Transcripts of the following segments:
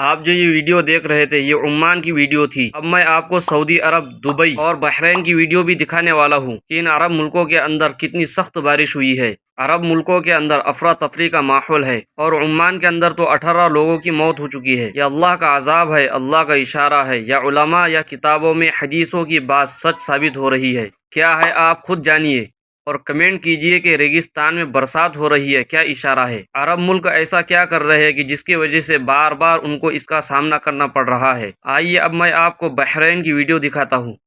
आप जो ये वीडियो देख रहे थे ये ओमान की वीडियो थी। अब मैं आपको सऊदी अरब, दुबई और बहरीन की वीडियो भी दिखाने वाला हूँ कि इन अरब मुल्कों के अंदर कितनी सख्त बारिश हुई है। अरब मुल्कों के अंदर अफरा तफरी का माहौल है और ओमान के अंदर तो 18 लोगों की मौत हो चुकी है। यह अल्लाह का अजाब है, अल्लाह का इशारा है, या उलमा या किताबों में हदीसों की बात सच साबित हो रही है? क्या है आप खुद जानिए और कमेंट कीजिए कि रेगिस्तान में बरसात हो रही है क्या इशारा है? अरब मुल्क ऐसा क्या कर रहे हैं कि जिसकी वजह से बार बार उनको इसका सामना करना पड़ रहा है? आइए अब मैं आपको बहरीन की वीडियो दिखाता हूँ।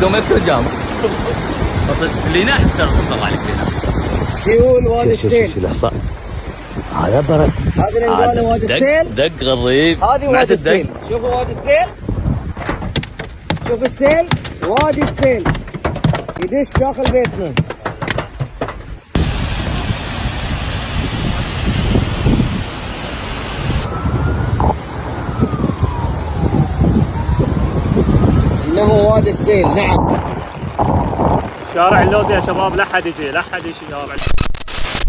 لو ما يصير جام خلينا حتى نطلع عليك هنا سيول وادي السيل. شوف الحصان هذا برد. هذا الانقاذ وادي السيل. دق غريب. هذه سمعت وادي الدق؟ السيل. شوفوا وادي السيل. شوف السيل. وادي السيل يدش داخل بيتنا. انه وادي السيل. نعم. شارع اللوز يا شباب لا حد يجي لا حد يجي شارع.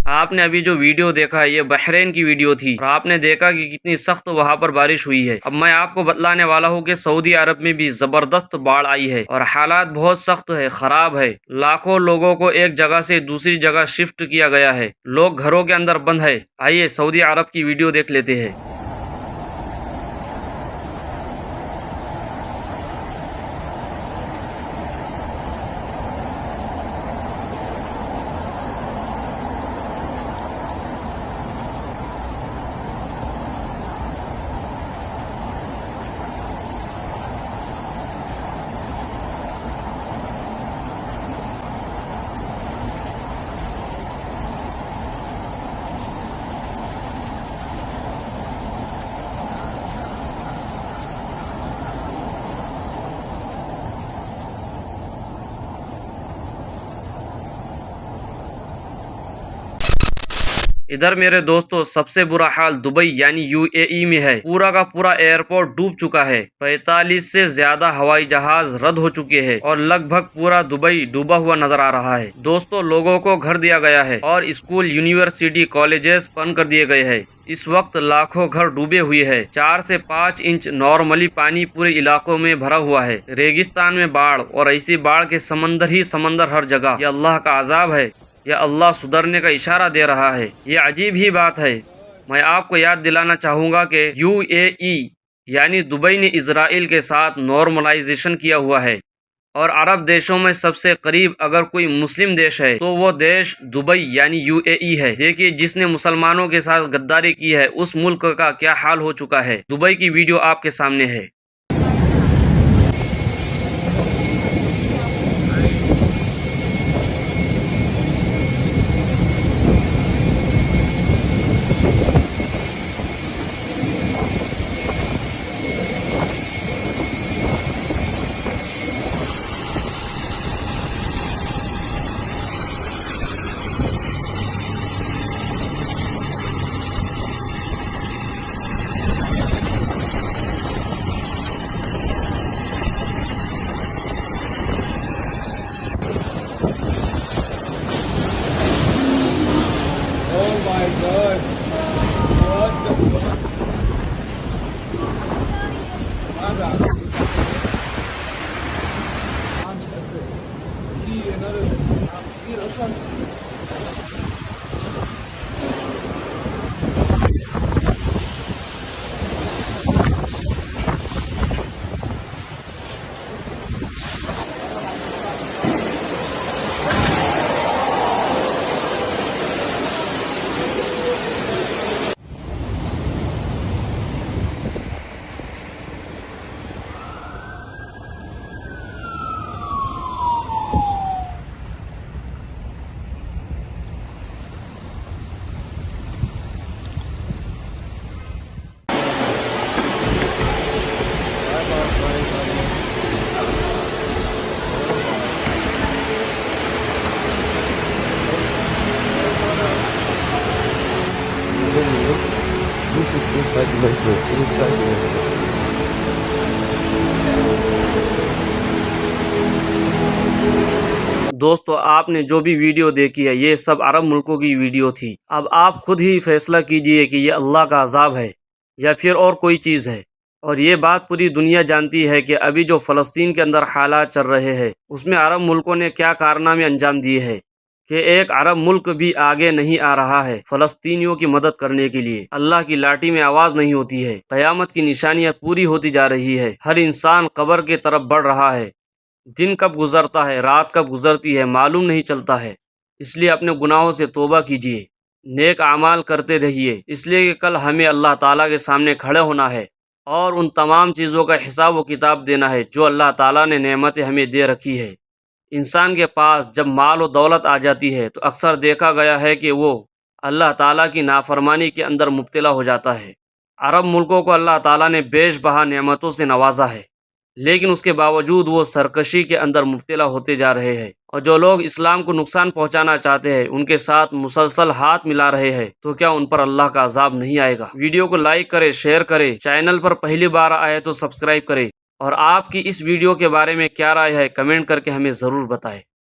आपने अभी जो वीडियो देखा है ये बहरीन की वीडियो थी और आपने देखा कि कितनी सख्त वहाँ पर बारिश हुई है। अब मैं आपको बतलाने वाला हूँ कि सऊदी अरब में भी जबरदस्त बाढ़ आई है और हालात बहुत सख्त है, खराब है। लाखों लोगों को एक जगह से दूसरी जगह शिफ्ट किया गया है, लोग घरों के अंदर बंद है। आइए सऊदी अरब की वीडियो देख लेते हैं। इधर मेरे दोस्तों सबसे बुरा हाल दुबई यानी यूएई में है। पूरा का पूरा एयरपोर्ट डूब चुका है, 45 से ज्यादा हवाई जहाज रद्द हो चुके हैं और लगभग पूरा दुबई डूबा हुआ नजर आ रहा है। दोस्तों लोगों को घर दिया गया है और स्कूल, यूनिवर्सिटी, कॉलेजेस बंद कर दिए गए हैं। इस वक्त लाखों घर डूबे हुए हैं। 4 से 5 इंच नॉर्मली पानी पूरे इलाकों में भरा हुआ है। रेगिस्तान में बाढ़ और ऐसी बाढ़ के समंदर ही समंदर हर जगह। यह अल्लाह का अजाब है या अल्लाह सुधरने का इशारा दे रहा है? ये अजीब ही बात है। मैं आपको याद दिलाना चाहूँगा कि यूएई यानी दुबई ने इजराइल के साथ नॉर्मलाइजेशन किया हुआ है और अरब देशों में सबसे करीब अगर कोई मुस्लिम देश है तो वो देश दुबई यानी यूएई है। देखिए जिसने मुसलमानों के साथ गद्दारी की है उस मुल्क का क्या हाल हो चुका है। दुबई की वीडियो आपके सामने है। is inside the metro. Inside the metro. दोस्तों आपने जो भी वीडियो देखी है ये सब अरब मुल्कों की वीडियो थी। अब आप खुद ही फैसला कीजिए कि ये अल्लाह का अजाब है या फिर और कोई चीज़ है। और ये बात पूरी दुनिया जानती है कि अभी जो फ़लस्तीन के अंदर हालात चल रहे हैं उसमें अरब मुल्कों ने क्या कारनामे अंजाम दिए हैं कि एक अरब मुल्क भी आगे नहीं आ रहा है फ़लस्तीनियों की मदद करने के लिए। अल्लाह की लाठी में आवाज़ नहीं होती है। क़यामत की निशानियाँ पूरी होती जा रही है। हर इंसान कब्र की तरफ बढ़ रहा है। दिन कब गुजरता है रात कब गुजरती है मालूम नहीं चलता है। इसलिए अपने गुनाहों से तौबा कीजिए, नेक आमाल करते रहिए, इसलिए कि कल हमें अल्लाह ताला के सामने खड़े होना है और उन तमाम चीज़ों का हिसाब व किताब देना है जो अल्लाह ताला ने नेमतें हमें दे रखी है। इंसान के पास जब माल और दौलत आ जाती है तो अक्सर देखा गया है कि वो अल्लाह ताला की नाफरमानी के अंदर मुब्तला हो जाता है। अरब मुल्कों को अल्लाह ताला ने बेशबहा नेमतों से नवाजा है, लेकिन उसके बावजूद वो सरकशी के अंदर मुब्तला होते जा रहे हैं। और जो लोग इस्लाम को नुकसान पहुंचाना चाहते हैं उनके साथ मुसलसल हाथ मिला रहे हैं, तो क्या उन पर अल्लाह का अजाब नहीं आएगा। वीडियो को लाइक करें, शेयर करें, चैनल पर पहली बार आए तो सब्सक्राइब करें और आपकी इस वीडियो के बारे में क्या राय है कमेंट करके हमें ज़रूर बताएं।